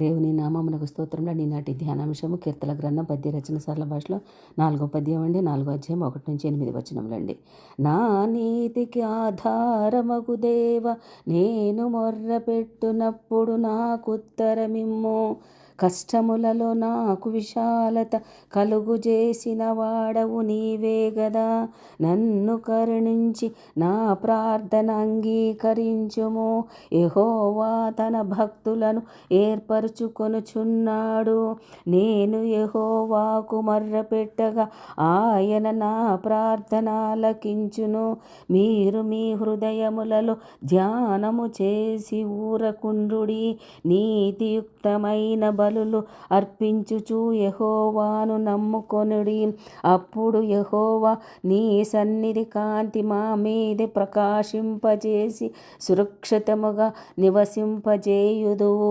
దేవుని నామమునకు స్తోత్రంలో ఈనాటి ధ్యానాంశము కీర్తన గ్రంథం పద్య రచన సరళ భాషలో 4వ పద్యం అండి. 4వ అధ్యాయం 1-8 వచనములండి. నా నీతికి ఆధారమగు దేవ, నేను మొర్ర పెట్టునప్పుడు నాకుత్తరమిమ్ము. కష్టములలో నాకు విశాలత కలుగు చేసిన వాడవు నీవే గదా. నన్ను కరుణించి నా ప్రార్థన అంగీకరించుము. యెహోవా తన భక్తులను ఏర్పరచుకొనుచున్నాడు. నేను యెహోవాకు మొర్రపెట్టగా ఆయన నా ప్రార్థన ఆలకించును. మీరు మీ హృదయములలో ధ్యానము చేసి ఊరకుండుడి. నీతియుక్తమైన బలులు అర్పించుచు యెహోవాను నమ్ముకొనుడి. అప్పుడు యెహోవా నీ సన్నిధి కాంతి మా మీద ప్రకాశింపజేసి సురక్షితముగా నివసింపజేయుదువు.